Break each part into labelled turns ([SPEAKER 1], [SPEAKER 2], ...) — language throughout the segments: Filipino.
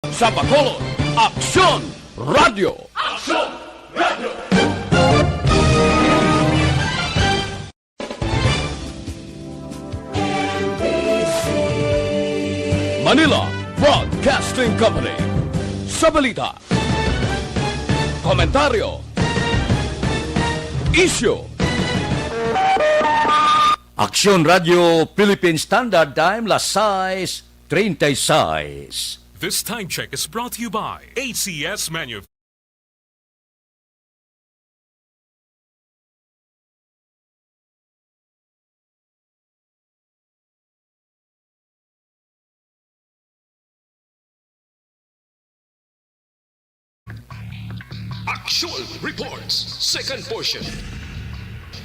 [SPEAKER 1] Sa Bacolod, Aksyon Radio! Aksyon Radio! Manila Broadcasting Company. Sa balita, komentaryo, issue. Aksyon Radio Philippine Standard Time, las 6:36.
[SPEAKER 2] This time check is brought to you by ACS Manufacturing.
[SPEAKER 3] Actual Reports, second portion.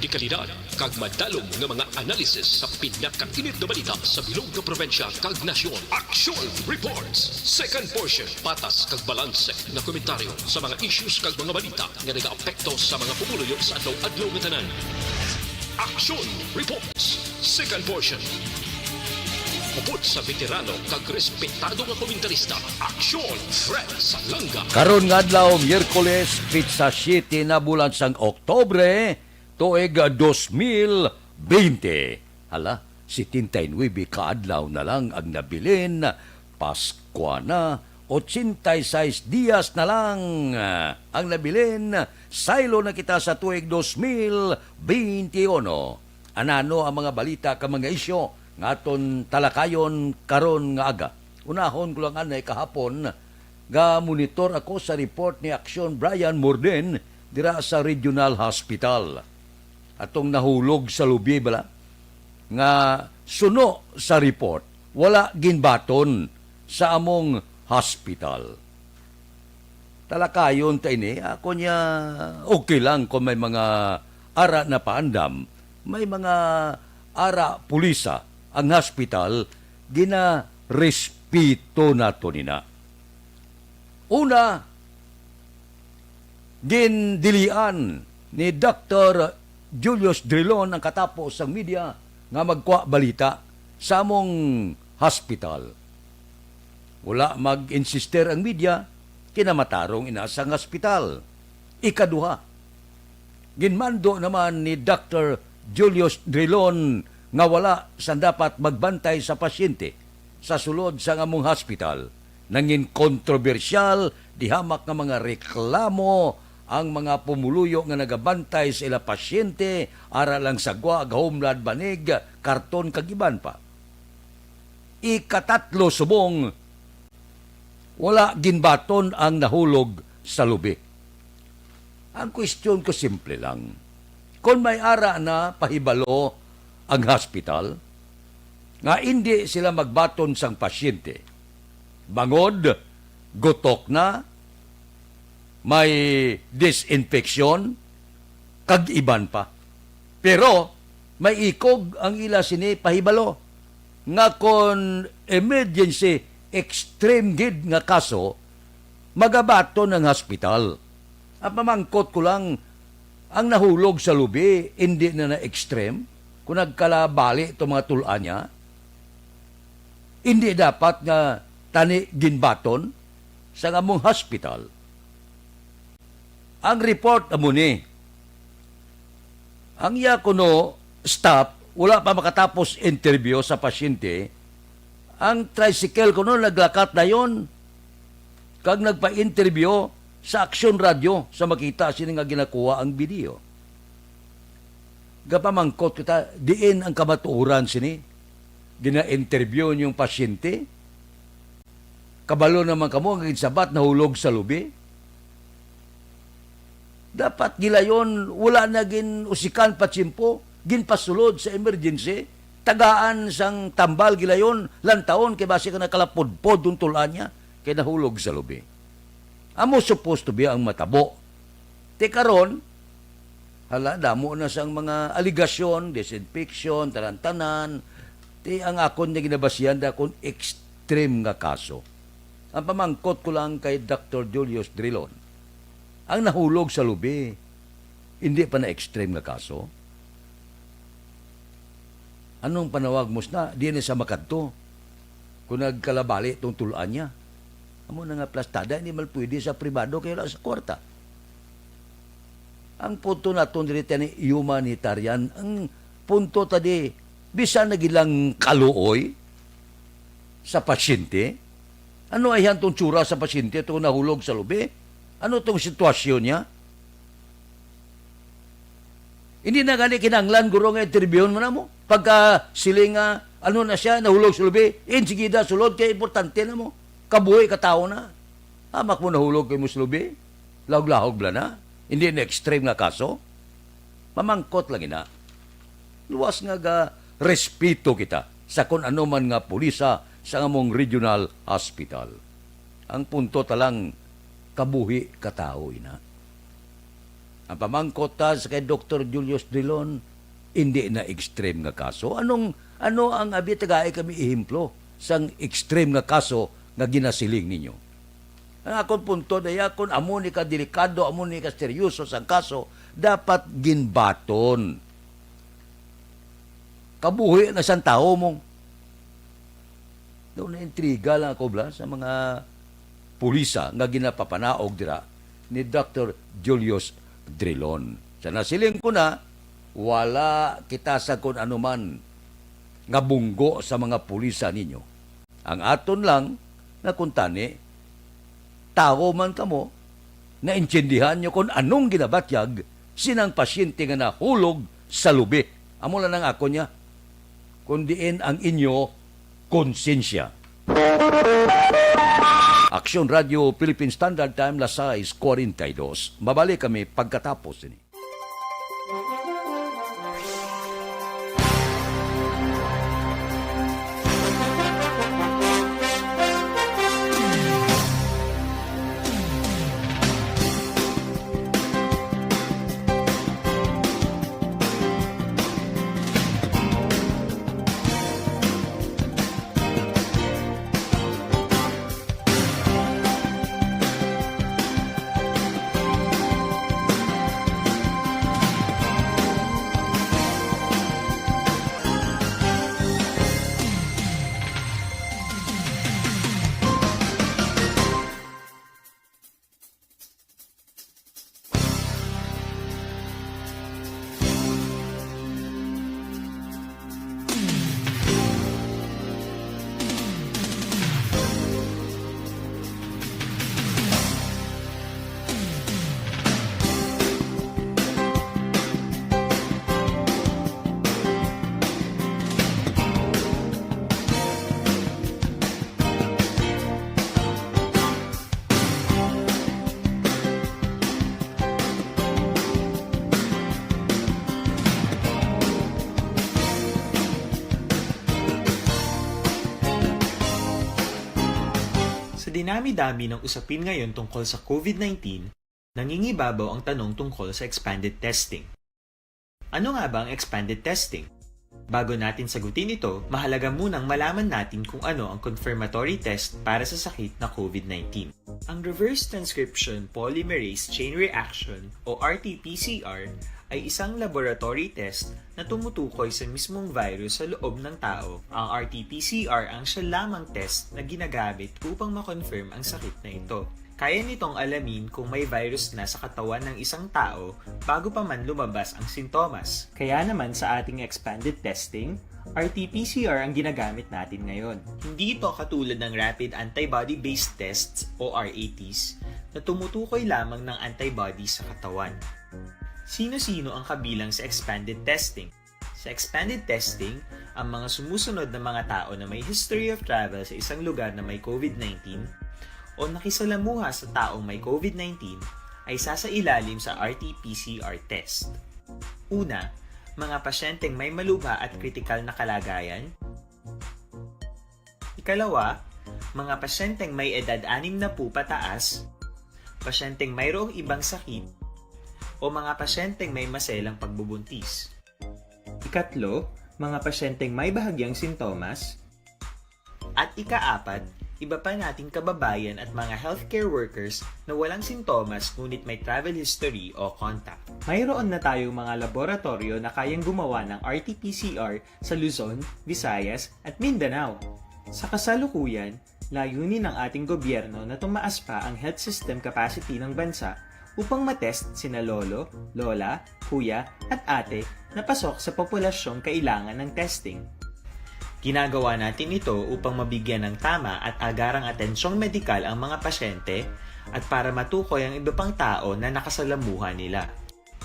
[SPEAKER 3] Ikalidad, kag madalong ng mga analisis sa pinakainit na balita sa bilog na probensya kag nasyon. Actual Reports, second portion. Patas kag balanse na komentaryo sa mga issues kag mga balita nga nagaapekto sa mga pumuluyo sa adlaw-adlaw nga tanan. Actual Reports, second portion. Upod sa veterano kag respetado nga komentarista, Aksyon Fred Salanga.
[SPEAKER 1] Karon nga adlaw, Miyerkules, Pizza City na bulan sang Oktobre, tuig 2020. Hala, 79 kaadlaw na lang ang nabilin, Paskwa na, 86 dias na lang ang nabilin, saylo na kita sa tuig 2021. Anano ang mga balita ka mga isyo ngaton talakayon karon nga aga. Unahon ko lang anay kahapon, ga monitor ako sa report ni Aksyon Brian Morden dira sa Regional Hospital. Atong nahulog sa lubi bala nga suno sa report, wala ginbaton sa among hospital. Talakayon ta ini, ako niya okay lang kung may mga ara na paandam, may mga ara pulisa ang hospital, gina-respeto nato nina. Una, gindilian ni Dr. Julius Drilon ang katapos ang media nga magkwa balita sa among hospital. Wala mag-insister ang media, kinamatarong inasang hospital. Ikaduha, ginmando naman ni Dr. Julius Drilon nga wala sa dapat magbantay sa pasyente sa sulod sa among hospital. Nangin kontrobersyal, dihamak nga mga reklamo ang mga pumuluyo nga nagabantay sa ila pasyente, ara lang sagwa, gahumlad banig, karton kagiban pa. Ikatatlo subong, wala ginbaton ang nahulog sa lubi. Ang kwestiyon ko simple lang. Kung may ara na pahibalo ang hospital, nga hindi sila magbaton sang pasyente, bangod, gutok na, may disinfection, kag iban pa. Pero, may ikog ang ila sini pahibalo. Nga kon emergency extreme gid nga kaso, magabaton ng hospital. At mamangkot ko lang, ang nahulog sa lubi, hindi na na-extreme, kung nagkalabali itong mga tulaan niya, hindi dapat nga tani ginbaton sa among hospital. Ang report amo ni, ang iya kuno staff, wala pa makatapos interview sa pasyente, ang tricycle kuno naglakat na yon, kag nagpa-interview sa Aksyon Radio sa makita sino nga ginakuha ang video. Gapamangkot kita, diin ang kamatuuran sini. Gina-interview yung pasyente. Kabalo naman kamo, ang sabat nahulog sa lubi. Dapat gilayon, wala na gin usikan patsimpo, gin pasulod sa emergency, tagaan sang tambal gilayon, lantaon, kay basi ka nakalapod-pod yung tulaan niya, kay nahulog sa lubi. Amo supposed to be ang matabo. Tekaron, hala, damo na sang mga aligasyon, disinfection, tanan-tanan. Ti ang akon na ginabasihan da akong extreme nga kaso. Ang pamangkot ko lang kay Dr. Julius Drilon, ang nahulog sa lubi, hindi pa na extreme nga kaso. Anong panawag mo na? Di na sa makadto. Kung nagkalabali itong tulaan niya. Amo na nga plastada, hindi man pwede sa pribado kaya lang sa kwarta. Ang punto naton dito ni humanitarian, ang punto tadi, bisan nagilang kaluoy sa pasyente, ano ay hantong tsura sa pasyente itong nahulog sa lubi? Ano itong sitwasyon niya? Hindi na gali kinanglan, guro nga interviewon mo na mo. Pagka siling ano na siya, nahulog sa lubi, insigida, sulod, kaya importante na mo. Kabuhay, katao na. Hamak mo nahulog kay mo sa lubi, lahog-lahog bla na. Hindi na extreme nga kaso. Mamangkot lang ina. Luwas nga respeto kita sa kung ano man nga pulisa sa among regional hospital. Ang punto talang kabuhi katao ina. Ang pamangkot ta sa kay Dr. Julius Drilon, hindi na extreme nga kaso. Ano ang abi tagay kami ihimplo sang extreme nga kaso nga ginasiling ninyo? Ang akong punto daya kung amo ni ka delikado, amo ni ka seryoso sang kaso, dapat ginbaton. Kabuhi na sang tao mo. Doon na intriga lang ako bla sa mga pulisa nga ginapapanaog dira ni Dr. Julius Drilon. Sa nasiling ko na, wala kita sa kung anuman nga bunggo sa mga pulisa ninyo. Ang aton lang na kuntani, tao man kamo, naintindihan nyo kung anong ginabatyag sinang pasyente nga nahulog sa lubi. Amo lang ang ako niya, kundiin ang inyo konsensya. Aksyon Radio Philippine Standard Time, las 6:42. Mabalik kami pagkatapos ini.
[SPEAKER 4] Dinami-dami ng usapin ngayon tungkol sa COVID-19, nangingibabaw ang tanong tungkol sa expanded testing. Ano nga ba ang expanded testing? Bago natin sagutin ito, mahalaga munang malaman natin kung ano ang confirmatory test para sa sakit na COVID-19. Ang reverse transcription polymerase chain reaction o RT-PCR ay isang laboratory test na tumutukoy sa mismong virus sa loob ng tao. Ang RT-PCR ang siya lamang test na ginagamit upang makonfirm ang sakit na ito. Kaya nitong alamin kung may virus na sa katawan ng isang tao bago pa man lumabas ang sintomas. Kaya naman sa ating expanded testing, RT-PCR ang ginagamit natin ngayon. Hindi ito katulad ng rapid antibody-based tests o RATs na tumutukoy lamang ng antibodies sa katawan. Sino-sino ang kabilang sa expanded testing? Sa expanded testing, ang mga sumusunod na mga tao na may history of travel sa isang lugar na may COVID-19 o nakisalamuha sa taong may COVID-19 ay sasailalim sa RT-PCR test. Una, mga pasyenteng may malubha at kritikal na kalagayan. Ikalawa, mga pasyenteng may edad 60 pataas, pasyenteng mayroong ibang sakit, o mga pasyenteng may maselang pagbubuntis. Ikatlo, mga pasyenteng may bahagyang sintomas. At ikaapat, iba pa nating kababayan at mga healthcare workers na walang sintomas ngunit may travel history o contact. Mayroon na tayong mga laboratorio na kayang gumawa ng RT-PCR sa Luzon, Visayas at Mindanao. Sa kasalukuyan, Layunin ng ating gobyerno na tumaas pa ang health system capacity ng bansa upang matest sina lolo, lola, kuya at ate na pasok sa populasyong kailangan ng testing. Ginagawa natin ito upang mabigyan ng tama at agarang atensyong medikal ang mga pasyente at para matukoy ang iba pang tao na nakasalamuha nila.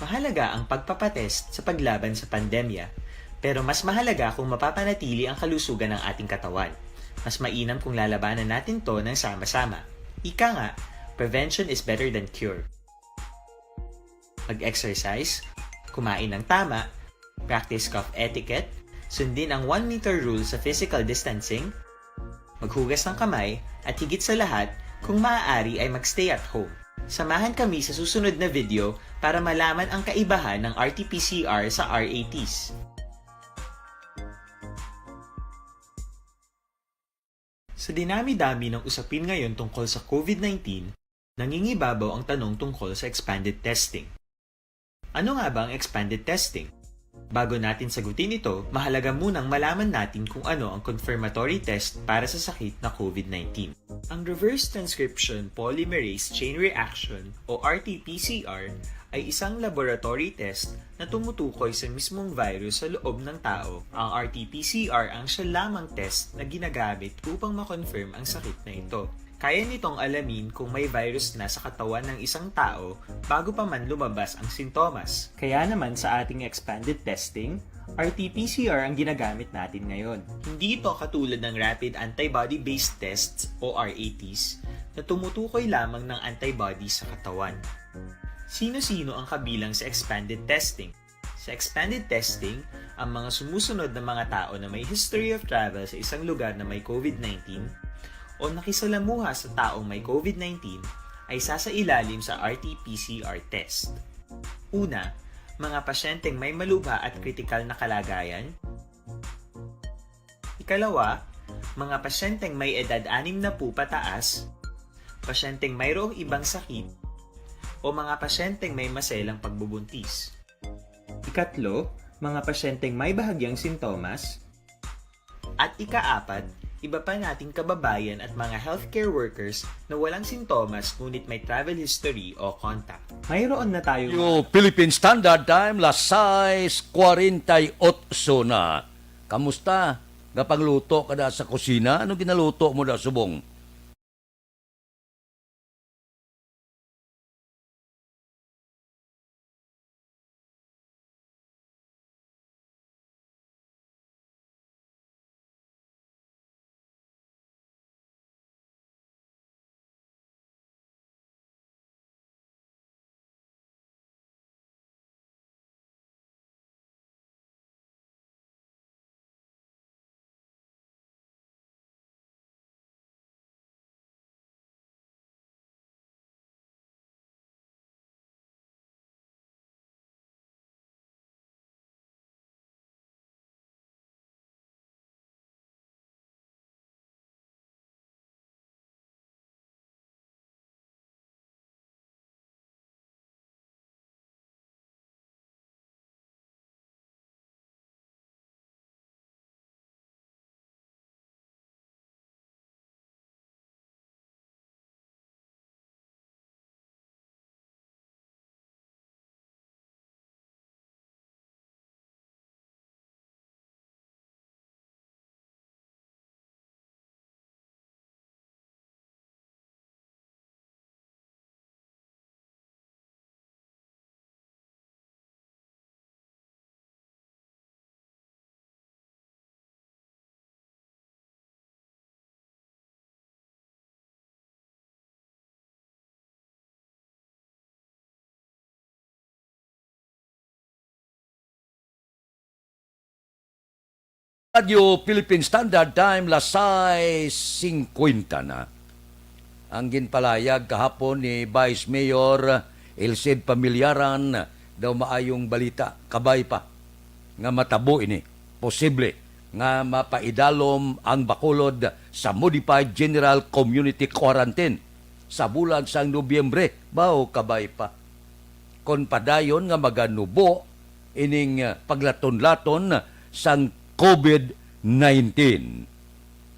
[SPEAKER 4] Mahalaga ang pagpapatest sa paglaban sa pandemya, pero mas mahalaga kung mapapanatili ang kalusugan ng ating katawan. Mas mainam kung lalabanan natin to ng sama-sama. Ika nga, prevention is better than cure. Mag-exercise, kumain ng tama, practice cough etiquette, sundin ang 1 meter rule sa physical distancing, maghugas ng kamay, at higit sa lahat, kung maaari ay magstay at home. Samahan kami sa susunod na video para malaman ang kaibahan ng RT-PCR sa RATs. Sa dinami-dami ng usapin ngayon tungkol sa COVID-19, nangingibabaw ang tanong tungkol sa expanded testing. Ano nga ba ang expanded testing? Bago natin sagutin ito, mahalaga munang malaman natin kung ano ang confirmatory test para sa sakit na COVID-19. Ang reverse transcription polymerase chain reaction o RT-PCR ay isang laboratory test na tumutukoy sa mismong virus sa loob ng tao. Ang RT-PCR ang siya lamang test na ginagamit upang makonfirm ang sakit na ito. Kaya nitong alamin kung may virus na sa katawan ng isang tao bago pa man lumabas ang sintomas. Kaya naman sa ating expanded testing, RT-PCR ang ginagamit natin ngayon. Hindi ito katulad ng Rapid Antibody-Based Tests o RATs na tumutukoy lamang ng antibodies sa katawan. Sino-sino ang kabilang sa expanded testing? Sa expanded testing, ang mga sumusunod na mga tao na may history of travel sa isang lugar na may COVID-19 o nakisalamuha sa taong may COVID-19 ay sasailalim sa RT-PCR test. Una, mga pasyenteng may malubha at kritikal na kalagayan. Ikalawa, mga pasyenteng may edad 60 pataas, pasyenteng mayroong ibang sakit, o mga pasyenteng may maselang pagbubuntis. Ikatlo, mga pasyenteng may bahagyang sintomas. At ikaapat, iba pa nating kababayan at mga healthcare workers na walang sintomas ngunit may travel history o contact. Mayroon na tayo
[SPEAKER 1] Yung Philippine Standard Time, las 6:48 na. Kamusta? Gapangluto ka da sa kusina? Ano ginaluto mo da, subong? Radio Philippine Standard Time, las 6:50 na. Ang ginpalayag kahapon ni Vice Mayor Elcid Pamilyaran daw maayong balita, kabay pa, nga matabo ini. Posible nga mapaidalom ang Bacolod sa Modified General Community Quarantine sa bulan sang Nobyembre. Bao kabay pa. Kon padayon nga maganubo ining paglaton-laton sang COVID-19.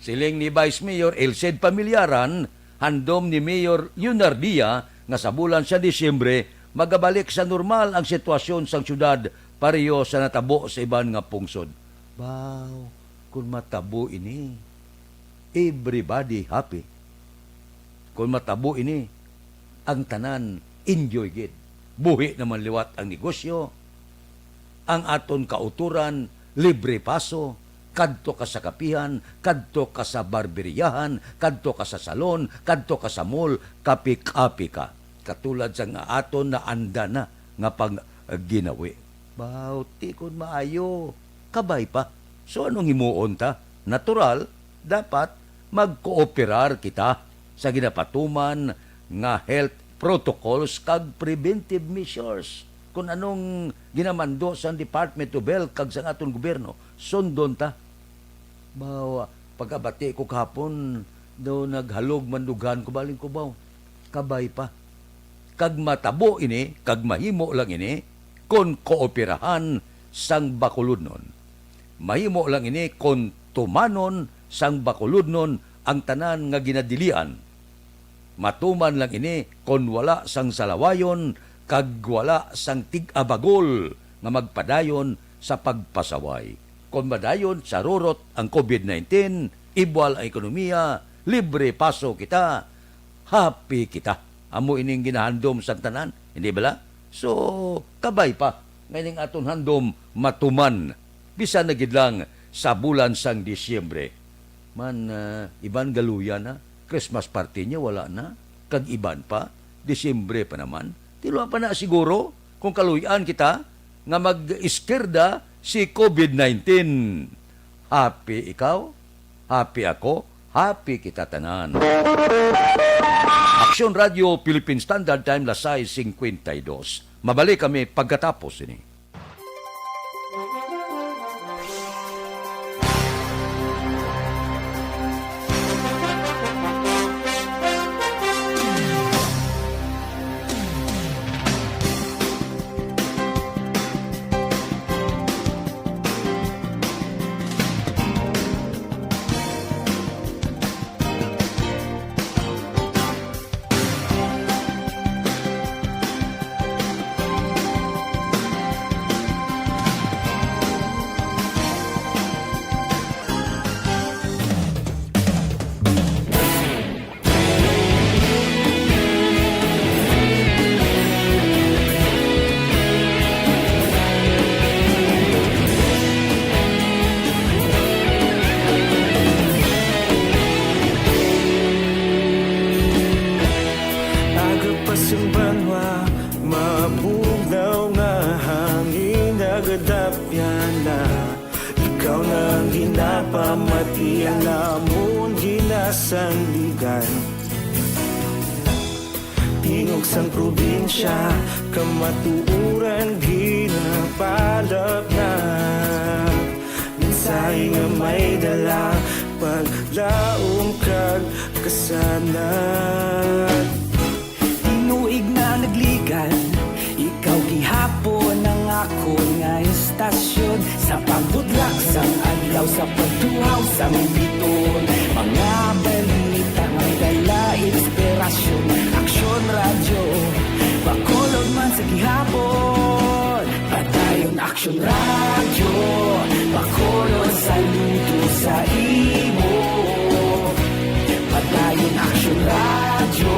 [SPEAKER 1] Siling ni Vice Mayor Elced Pamilyaran, handom ni Mayor Yunardia nga sa bulan sa Disyembre magabalik sa normal ang sitwasyon sa syudad pareho sa natabo sa iban nga pungsod. Wow, kung matabo ini, everybody happy. Kung matabo ini, ang tanan enjoy gid. Buhi naman liwat ang negosyo, ang aton kauturan, libre paso, kadto ka sa kapihan, kadto ka sa barberiyahan, kadto ka sa salon, kadto ka sa mall, kapik-api ka. Katulad sa nga aton na anda na nga pag ginawi. Bauti kun maayo, kabay pa. So anong himuon ta? Natural, dapat magkooperar kita sa ginapatuman nga health protocols kag preventive measures. Kung anong ginamando sa Department of Health kag sa aton gobyerno, sundon ta. Bawa, pagkabati ko kahapon, daw naghalog mandugan ko baling ko baw. Kabay pa. Kag matabo ini, kag mahimo lang ini, kon kooperahan sang bakuludnon. Mahimo lang ini kon tumanon sang bakuludnon ang tanan nga ginadilian. Matuman lang ini kon wala sang salawayon kag wala sang tig-abagol nga magpadayon sa pagpasaway. Kon madayon sa rurot ang COVID-19, ibwal ang ekonomiya, libre paso kita, happy kita. Amo ining ginahandom sa tanan, hindi bala? So, kabay pa. Ngayon aton handom matuman. Bisa na gid lang sa bulan sang Disyembre. Man, iban galuyan na. Christmas party niya wala na. Kag iban pa. Disyembre pa naman. Tiluan pa na siguro kung kaluyan kita nga mag-iskerda si COVID-19. Happy ikaw, happy ako, happy kita tanan. Aksyon Radio Philippine Standard Time Lasay 52. Mabalik kami pagkatapos ini.
[SPEAKER 5] Agapasumbanwa, mabugnaw nga hangin nagadapyan na. Ikaw na ginapamati ang namon ginasandigan. Tingog sang probinsya, kamatuuran ginapalap na. Minsay nga may dala, paglaong kag kasanan.
[SPEAKER 6] Tinuig na nagligan, ikaw gihapon ang ako nga istasyon. Sa pagbudlak sang adlaw, sa pagtuhaw sang biton. Mga balita nga dala inspirasyon. Aksyon radyo, bakolog man sa gihapon. Padayon aksyon radyo, bakolog sa luto sa imo. Padayon aksyon radyo,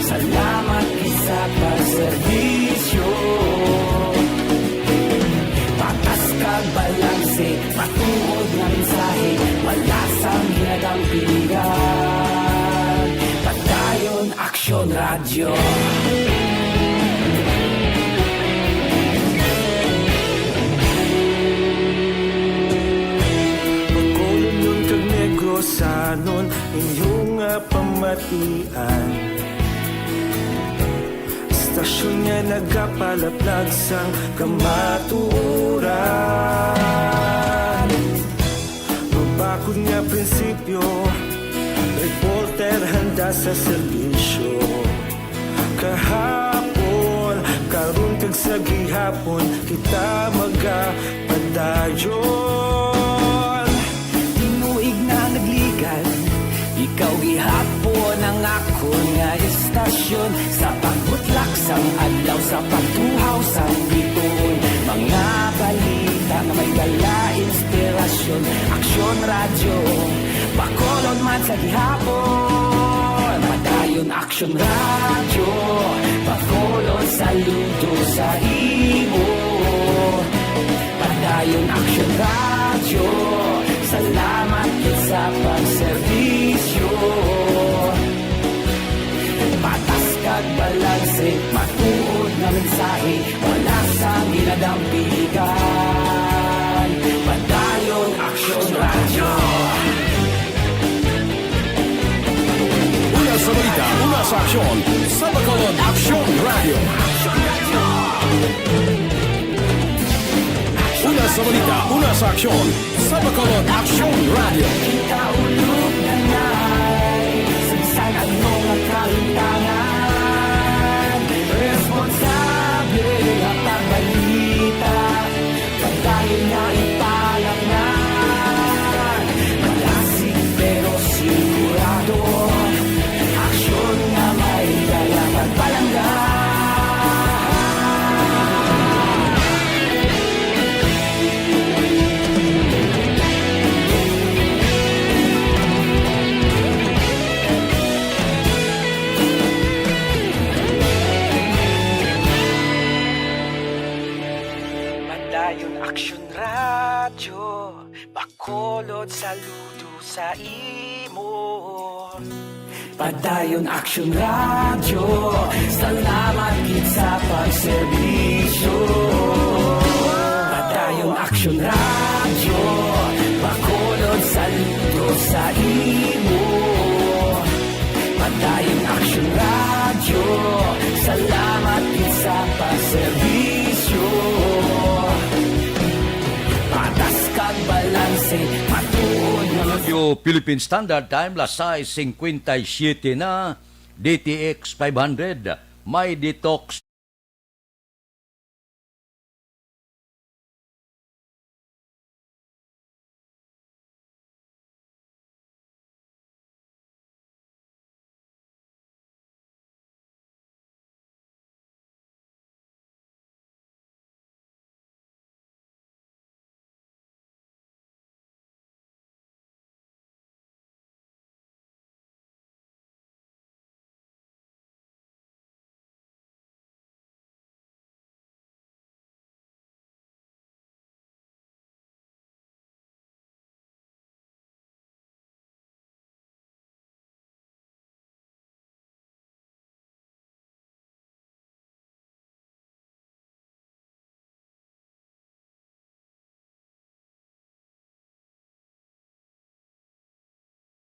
[SPEAKER 6] salamat isa pagserbisyo. Patas kag balanse, matuod nga mensahe, wala sang hinagang pilihan. Padayon aksyon radyo.
[SPEAKER 5] Pagkulong nun kag negosanon, inyong nga pamatian. Istasyon nga nagapalaplag sang kamaturan. Mabakod nga prinsipyo, reporter handa sa serbisyo. Kahapon, karon kag sa gihapon, kita magapadayon.
[SPEAKER 6] Tinuig na nagligan, sa gihapon. Padayon action radyo, pagkulon saludo sa imo. Padayon action radyo, salamat gid sa pagserbisyo. Patas kag balanse, matuod nga mensahe, wala sang ginadampigan. Padayon action radyo.
[SPEAKER 7] Una sa balita, una sa aksyon, sa Bacolod Action Radio. Una sa balita, una sa aksyon, sa Bacolod Action Radio.
[SPEAKER 6] Kaulog na na'y Sinsanag mo nga kalintangan. Responsable nga pagbalita, pagdahil na ipalangnan. Malasig pero sigurado, aksyon nga may dala pagpalanggan. Padayon action radyo, Bacolod saludo sa imo. Padayon action radyo, salamat gid sa pagserbisyo. Padayon action radyo, Bacolod saludo sa imo. Padayon action radyo, salamat gid sa pagserbisyo. Patas kag balanse, matuod nga
[SPEAKER 1] Radio Philippine Standard Time, las 6:57 na, DTX 500, may detox.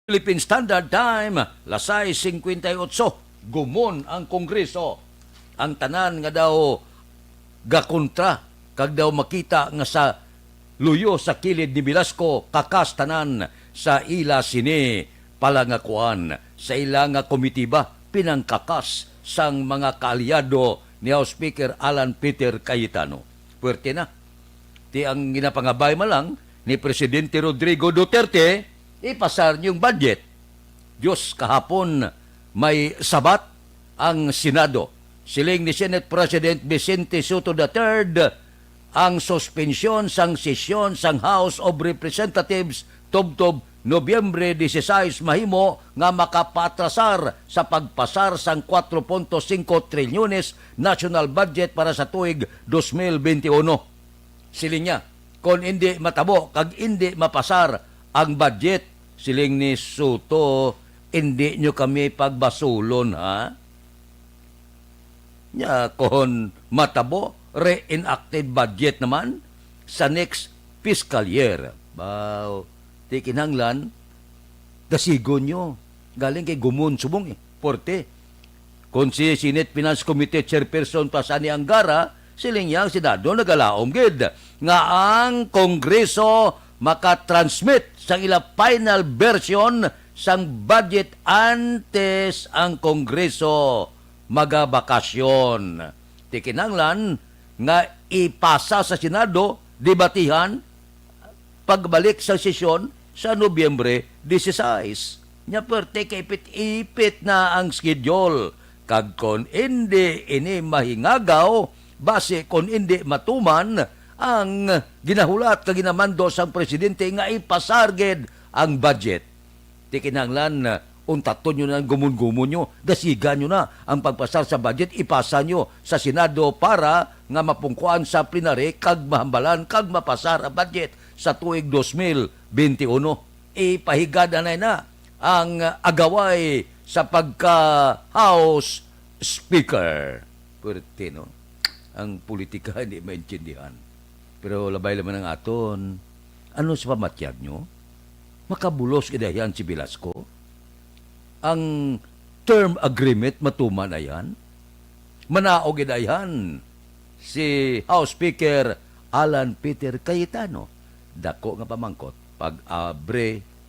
[SPEAKER 1] Philippine Standard Time, las 6:58, gumon ang Kongreso. Ang tanan nga daw gakontra, kag daw makita nga sa luyo sa kilid ni Velasco, kakas tanan sa ila sini palangakuan. Sa ila nga komitiba, pinangkakas sang mga kaalyado ni House Speaker Alan Peter Cayetano. Puwerte na. Ti ang ginapangabay malang ni Presidente Rodrigo Duterte, ipasar niyong budget. Diyos, kahapon may sabat ang Senado. Siling ni Senate President Vicente Soto III, ang suspensyon sang sesyon sang House of Representatives tubtob Nobyembre 16 mahimo nga makapatrasar sa pagpasar sang 4.5 trilyones national budget para sa tuig 2021. Siling niya, kung hindi matabo kag hindi mapasar ang budget, siling ni Soto, hindi nyo kami pagbasulon, ha? Nya, kung matabo, re-enacted budget naman sa next fiscal year. Bao, di kinanglan, dasigon nyo. Galing kay Gumon Subong, Porte. Kung si Senate Finance Committee Chairperson pa sa ni Angara, siling niya ang Senado nagalaom gid nga ang Kongreso makatransmit sa ila final version sang budget antes ang Kongreso magabakasyon. Tikinanglan nga ipasa sa Senado, debatihan, pagbalik sa sesyon sa Nobyembre 16. Nya perte kaipit-ipit na ang schedule. Kag kon hindi ini mahingagaw, base kon hindi matuman ang ginahulat kag ginamando sang presidente nga ipasarged ang budget. Di kinahanglan na untaton nyo na, gumun-gumun nyo, dasigan nyo na ang pagpasar sa budget, ipasa nyo sa Senado para nga mapungkuan sa plenary kag mahambalan kag mapasar ang budget sa tuig 2021. Ipahigad na ang agaway sa pagka-House Speaker. Pwerte, no? Ang politika hindi maintindihan. Pero labay naman ang aton. Ano sa pamatyag nyo? Makabulos idayan si Velasco? Ang term agreement matuman na yan? Manaog idayan si House Speaker Alan Peter Cayetano. Dako nga pamangkot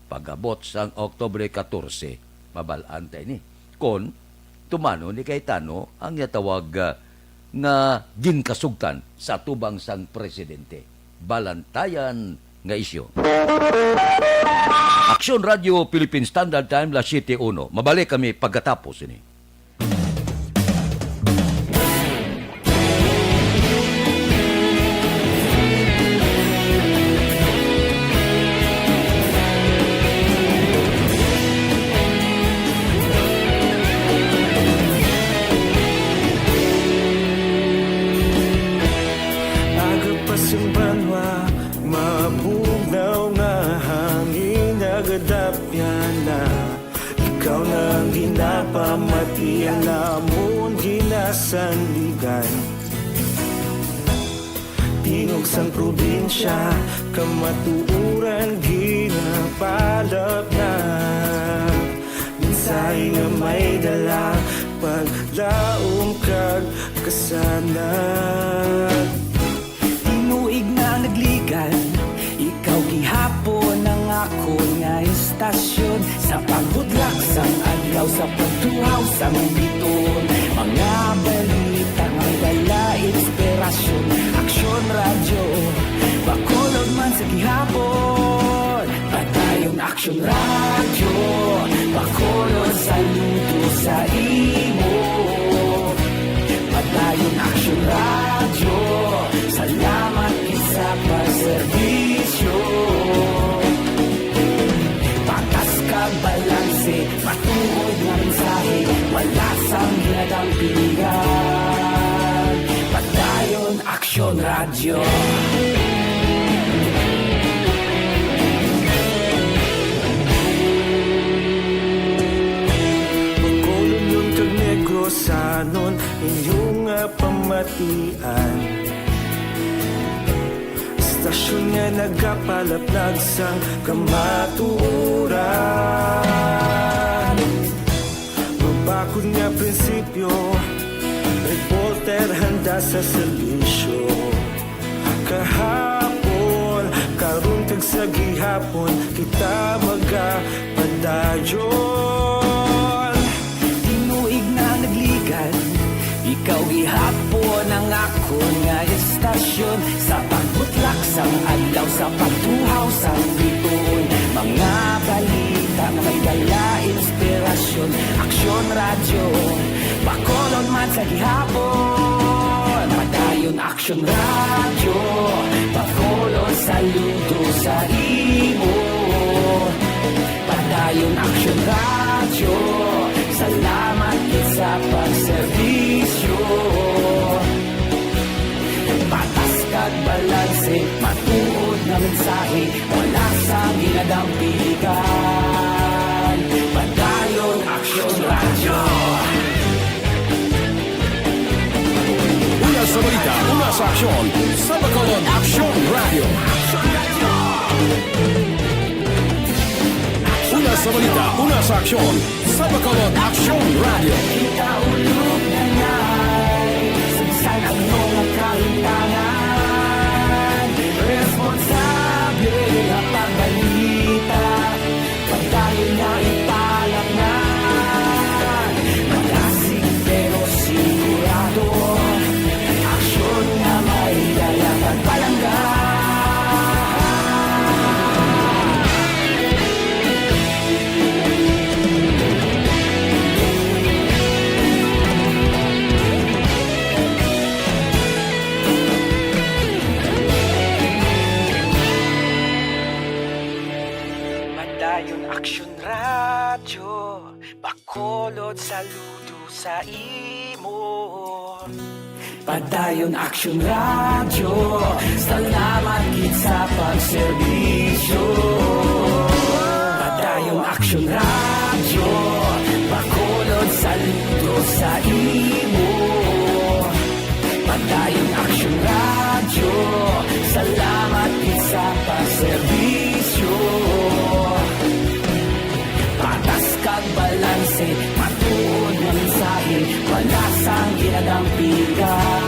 [SPEAKER 1] pag-abot sang Oktubre 14 mabalaan tayo ni. Kon tumano ni Cayetano ang yatawag nga ginkasugtan sa tubang sang presidente. Balantayan nga isyo. Aksyon Radio Philippine Standard Time, las 7:01. Mabalik kami pagkatapos ini.
[SPEAKER 5] Agapasumbanwa, mabugnaw nga hangin nagadapyan na. Ikaw nang ginapamatian namon ginasandigan. Tingog sang probinsya, kamatuuran ginapalap na. Minsay nga may dala, paglaom kag kasanag.
[SPEAKER 6] Tinuig na nagligan, ikaw gihapon ang ako nga istasyon. Sa paghudlak sang adlaw, sa pagtuhaw sang biton. Mga balita nga dala inspirasyon. Aksyon radyo, bakolod man sa gihapon. Padayon aksyon radyo, bakolod sa luto sa imo. Padayon aksyon radyo, salamat isa pa serbisyo. Patas kag balanse, matuod nga mensahe, wala sang ginadang pilihan. Padayon aksyon radyo.
[SPEAKER 5] Pagkulong yung kag negrosanon, inyong pamatian. Stasyon nga nagapalaplag sang kamaturan. Mabakod nga prinsipyo, reporter handa sa serbisyo. Kahapon, karong kag sa gihapon, kita magapadayon.
[SPEAKER 6] Tinuig na nagligan, ikaw gihapon ang ako nga istasyon. Sa pagbutlak sang adlaw, sa pagtuhaw sang biton. Mga balita na may dala inspirasyon. Aksyon radyo, bakolon man sa gihapon. Padayon aksyon radyo, bakolon saludo sa imo. Padayon aksyon radyo, salamat sa pagserbisyo. Patas kag balanse, matuod na mensahe, wala sa ginadang pilihan. Padayon aksyon radyo.
[SPEAKER 7] Una sa balita, una sa aksyon, sa Bacolod Action Radio. Una sa balita, una sa aksyon, sa Bacolod Action Radio.
[SPEAKER 6] Kita ulog na ngay, sagsan ang mga kahintangan. Responsable ang pagbalita, pagdayo na ipalak na. Malasig pero sigurado, aksyon na may dalang pagpalangga. Bacolod, saludo sa imo. Padayon Action Radio, salamat gid sa pagserbisyo. Padayon Action Radio, Bacolod, saludo sa imo. Padayon Action Radio, salamat gid sa pagserbisyo. Patas kag balanse, matuod nga mensahe, wala sang ginadampigan.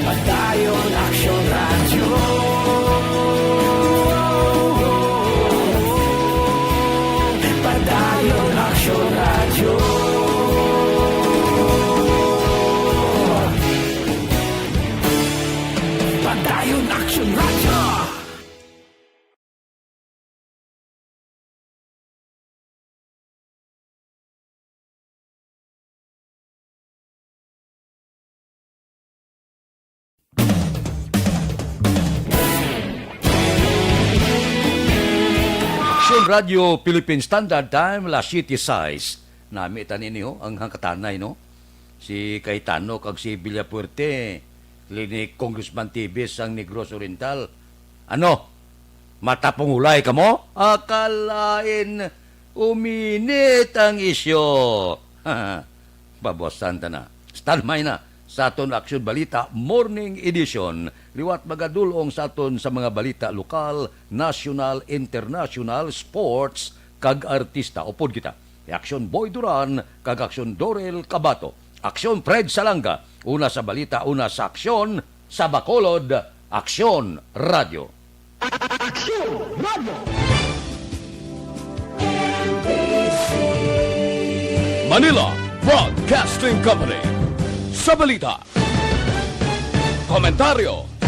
[SPEAKER 6] Padayon Action Radio. Padayon Action Radio. Padayon Action Radio.
[SPEAKER 1] Action Radio Philippine Standard Time, La City Size. Nami tanin niyo ang hangkatanay, no? Si Cayetano kag si Villapuerte, Clinic Congressman Tibis ang Negros Oriental. Ano? Matapungulay ka mo? Akalain uminit ang isyo. Babosan ta na. Standby na sa aton Action Balita Morning Edition. Liwat magadulong sa aton sa mga balita lokal, national, international, sports, kag artista. Upod kita. Action Boy Duran, kag Action Dorel Cabato. Action Fred Salanga. Una sa balita, una sa aksyon. Sa Bacolod, Action Radio.
[SPEAKER 7] Manila Broadcasting Company. Sa balita. Komentaryo